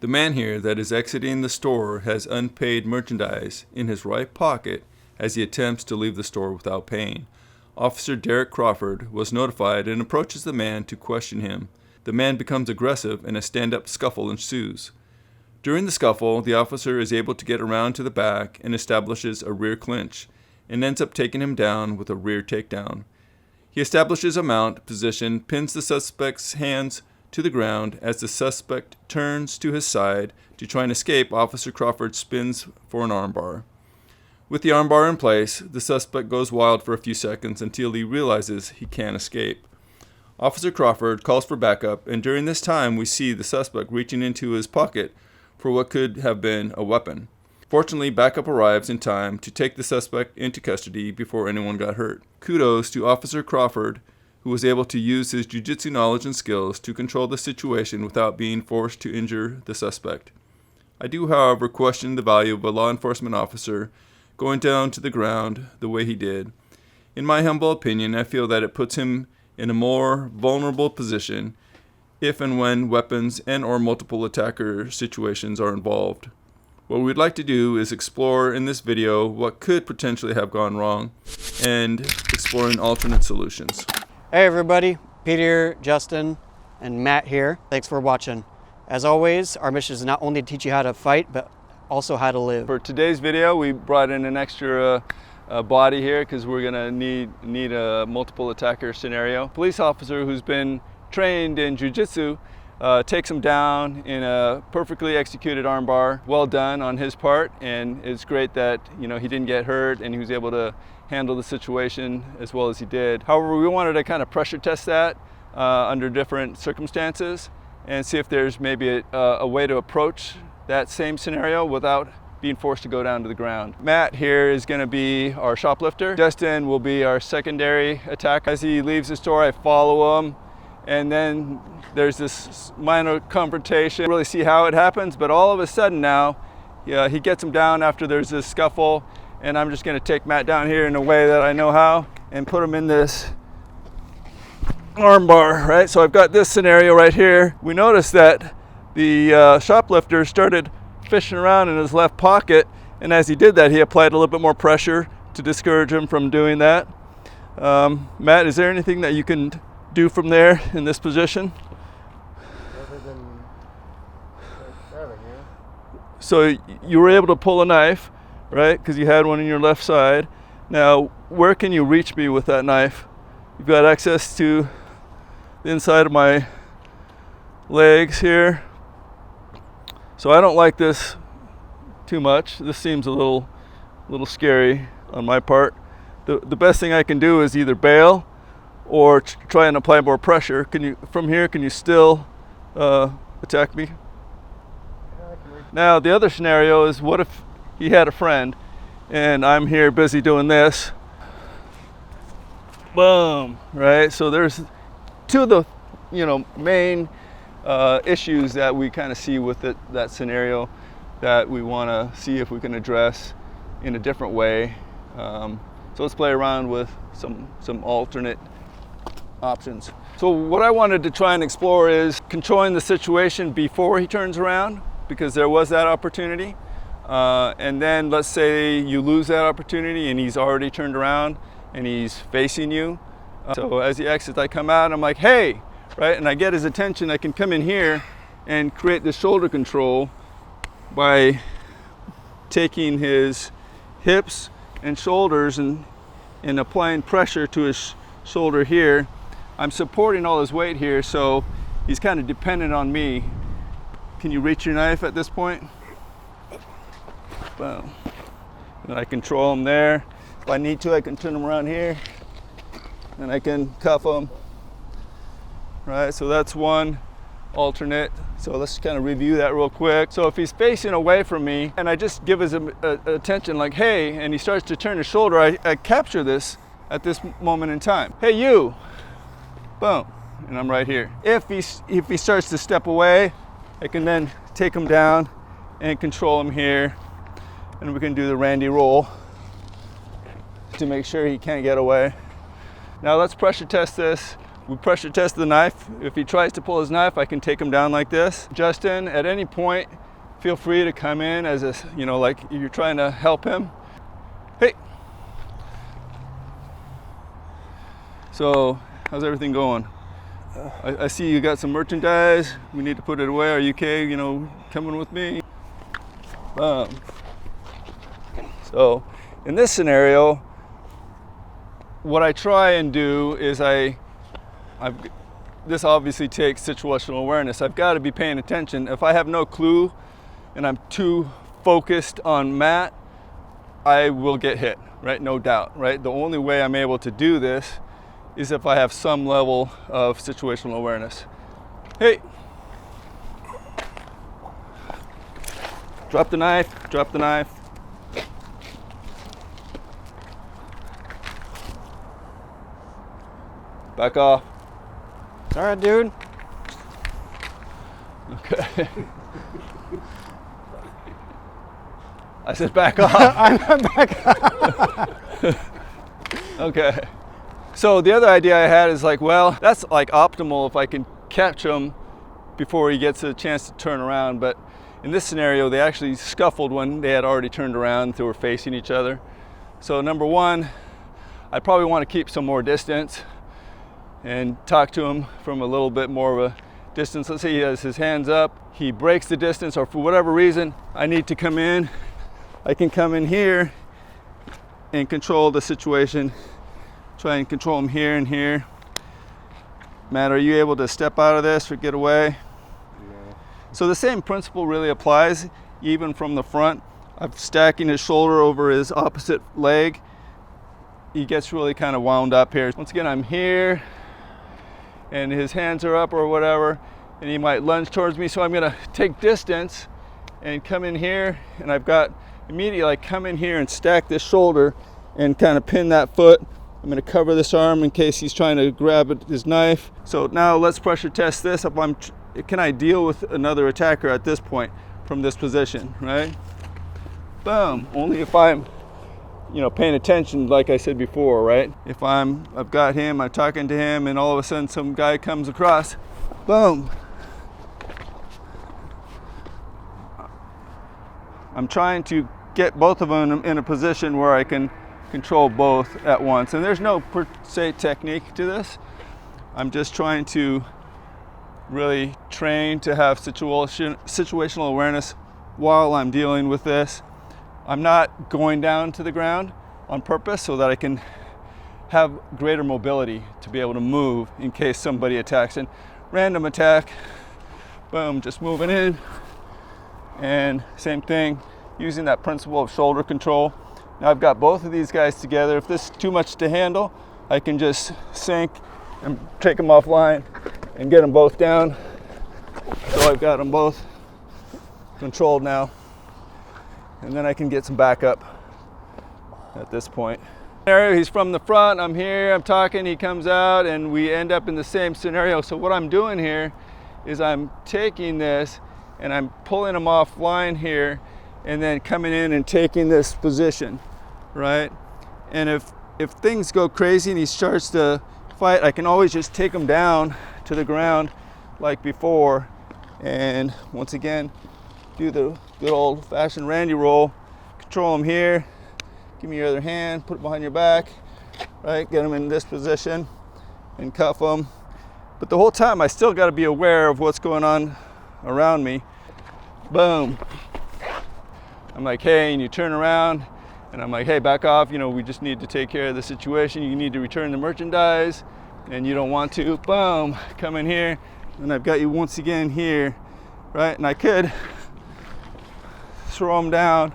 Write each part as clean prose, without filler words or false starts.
The man here that is exiting the store has unpaid merchandise in his right pocket as he attempts to leave the store without paying. Officer Crawford was notified and approaches the man to question him. The man becomes aggressive and a stand-up scuffle ensues. During the scuffle, the officer is able to get around to the back and establishes a rear clinch and ends up taking him down with a rear takedown. He establishes a mount position, pins the suspect's hands to the ground. As the suspect turns to his side to try and escape, Officer Crawford spins for an armbar. With the armbar in place, the suspect goes wild for a few seconds until he realizes he can't escape. Officer Crawford calls for backup, and during this time we see the suspect reaching into his pocket for what could have been a weapon. Fortunately, backup arrives in time to take the suspect into custody before anyone got hurt. Kudos to Officer Crawford, who was able to use his jiu-jitsu knowledge and skills to control the situation without being forced to injure the suspect. I do, however, question the value of a law enforcement officer going down to the ground the way he did. In my humble opinion, I feel that it puts him in a more vulnerable position if and when weapons and or multiple attacker situations are involved. What we'd like to do is explore in this video what could potentially have gone wrong and exploring alternate solutions. Hey everybody, Peter, Justin, and Matt here. Thanks for watching. As always, our mission is not only to teach you how to fight, but also how to live. For today's video, we brought in an extra body here because we're gonna need a multiple attacker scenario. Police officer who's been trained in jiu-jitsu takes him down in a perfectly executed armbar. Well done on his part, and it's great that he didn't get hurt and he was able to handle the situation as well as he did. However, we wanted to kind of pressure test that under different circumstances and see if there's maybe a way to approach that same scenario without being forced to go down to the ground. Matt here is going to be our shoplifter. Justin will be our secondary attacker. As he leaves the store, I follow him, and then there's this minor confrontation. Really see how it happens, but all of a sudden now, he gets him down after there's this scuffle, and I'm just going to take Matt down here in a way that I know how and put him in this armbar, right? So I've got this scenario right here. We notice that the shoplifter started fishing around in his left pocket, and as he did that, he applied a little bit more pressure to discourage him from doing that. Matt, is there anything that you can do from there in this position? Other than stabbing you. So you were able to pull a knife, right? Because you had one in your left side. Now, where can you reach me with that knife? You've got access to the inside of my legs here. So I don't like this too much. This seems a little scary on my part. The best thing I can do is either bail or try and apply more pressure. From here, can you still attack me? Now, the other scenario is, what if he had a friend and I'm here busy doing this? Boom, right? So there's two of the main issues that we kind of see with that scenario that we want to see if we can address in a different way. So let's play around with some alternate options. So what I wanted to try and explore is controlling the situation before he turns around, because there was that opportunity. And then let's say you lose that opportunity and he's already turned around and he's facing you. So as he exits, I come out and I'm like, hey, right? And I get his attention. I can come in here and create the shoulder control by taking his hips and shoulders and applying pressure to his shoulder here. I'm supporting all his weight here, so he's kind of dependent on me. Can you reach your knife at this point? Boom. And I control him there. If I need to, I can turn him around here and I can cuff him. Right, so that's one alternate. So let's kind of review that real quick. So if he's facing away from me and I just give his attention like, hey, and he starts to turn his shoulder, I capture this at this moment in time. Hey, you. Boom. And I'm right here. If he starts to step away, I can then take him down and control him here. And we can do the Randy roll to make sure he can't get away. Now let's pressure test this We pressure test the knife. If he tries to pull his knife, I can take him down like this. Justin, at any point, feel free to come in as a, like you're trying to help him. Hey. So, how's everything going? I see you got some merchandise. We need to put it away. Are you okay, coming with me? So, in this scenario, what I try and do is this obviously takes situational awareness. I've got to be paying attention. If I have no clue and I'm too focused on Matt, I will get hit, right? No doubt, right? The only way I'm able to do this is if I have some level of situational awareness. Hey! Drop the knife, drop the knife. Back off. It's all right, dude. Okay. I said back off. I'm back. Okay. So the other idea I had is that's like optimal if I can catch him before he gets a chance to turn around. But in this scenario, they actually scuffled when they had already turned around. They were facing each other. So number one, I probably want to keep some more distance and talk to him from a little bit more of a distance. Let's say he has his hands up, he breaks the distance, or for whatever reason, I need to come in. I can come in here and control the situation. Try and control him here and here. Matt, are you able to step out of this or get away? Yeah. So the same principle really applies even from the front. I'm stacking his shoulder over his opposite leg. He gets really kind of wound up here. Once again, I'm here and his hands are up or whatever, and he might lunge towards me. So I'm gonna take distance and come in here, and I've got immediately come in here and stack this shoulder and kind of pin that foot. I'm going to cover this arm in case he's trying to grab his knife. So now let's pressure test this. Can I deal with another attacker at this point from this position, right? Boom. Only if I'm, paying attention, like I said before, right? If I've got him, I'm talking to him, and all of a sudden some guy comes across, boom. I'm trying to get both of them in a position where I can control both at once. And there's no per se technique to this. I'm just trying to really train to have situational awareness while I'm dealing with this. I'm not going down to the ground on purpose so that I can have greater mobility to be able to move in case somebody attacks. And random attack, boom, just moving in. And same thing, using that principle of shoulder control. Now I've got both of these guys together. If this is too much to handle, I can just sink and take them offline and get them both down. So I've got them both controlled now. And then I can get some backup at this point. He's from the front, I'm here, I'm talking, he comes out, and we end up in the same scenario. So what I'm doing here is I'm taking this and I'm pulling him offline here, and then coming in and taking this position, right? And if things go crazy and he starts to fight, I can always just take him down to the ground like before, and once again do the good old-fashioned Randy roll. Control him here, give me your other hand, put it behind your back, right? Get him in this position and cuff him. But the whole time I still got to be aware of what's going on around me. Boom. I'm like, hey, and you turn around, and I'm like, hey, back off. We just need to take care of the situation. You need to return the merchandise, and you don't want to. Boom, come in here, and I've got you once again here, right? And I could throw him down,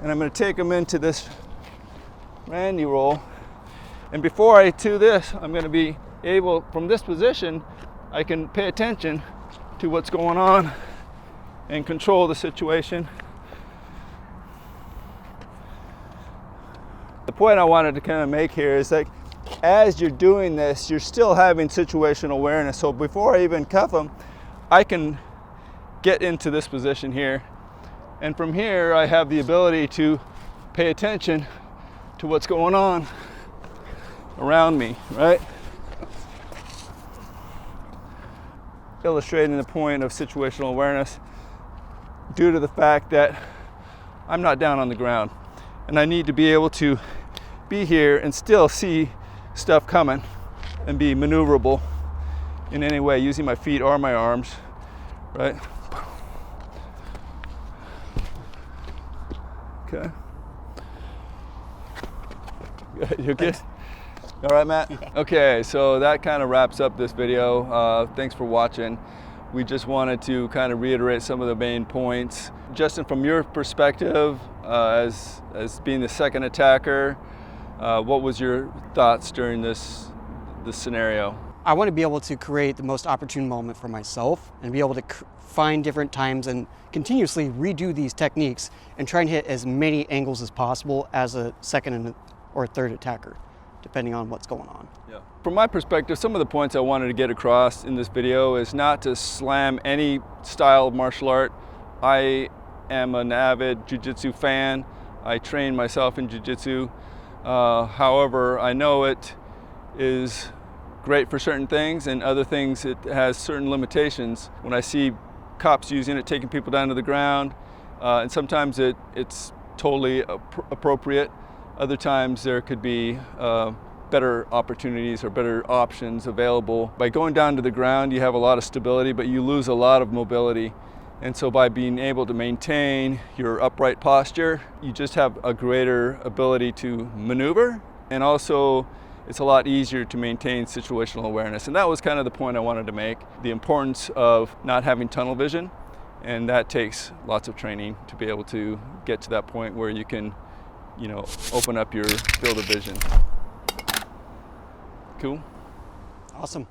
and I'm going to take him into this Randy roll. And before I do this, I'm going to be able, from this position, I can pay attention to what's going on and control the situation. The point I wanted to kind of make here is as you're doing this, you're still having situational awareness. So before I even cuff them, I can get into this position here. And from here, I have the ability to pay attention to what's going on around me, right? illustrating the point of situational awareness due to the fact that I'm not down on the ground, and I need to be able to be here and still see stuff coming and be maneuverable in any way using my feet or my arms, right? Okay. You okay? All right, Matt? Yeah. Okay, so that kind of wraps up this video. Thanks for watching. We just wanted to kind of reiterate some of the main points. Justin, from your perspective, as being the second attacker, what was your thoughts during this scenario? I want to be able to create the most opportune moment for myself and be able to find different times and continuously redo these techniques and try and hit as many angles as possible as a second or third attacker, depending on what's going on. Yeah. From my perspective, some of the points I wanted to get across in this video is not to slam any style of martial art. I am an avid jiu-jitsu fan. I train myself in jiu-jitsu. However, I know it is great for certain things, and other things it has certain limitations. When I see cops using it, taking people down to the ground, and sometimes it's totally appropriate. Other times there could be better opportunities or better options available. By going down to the ground, you have a lot of stability, but you lose a lot of mobility. And so by being able to maintain your upright posture, you just have a greater ability to maneuver, and also it's a lot easier to maintain situational awareness. And that was kind of the point I wanted to make, the importance of not having tunnel vision. And that takes lots of training to be able to get to that point where you can, open up your field of vision. Cool? Awesome.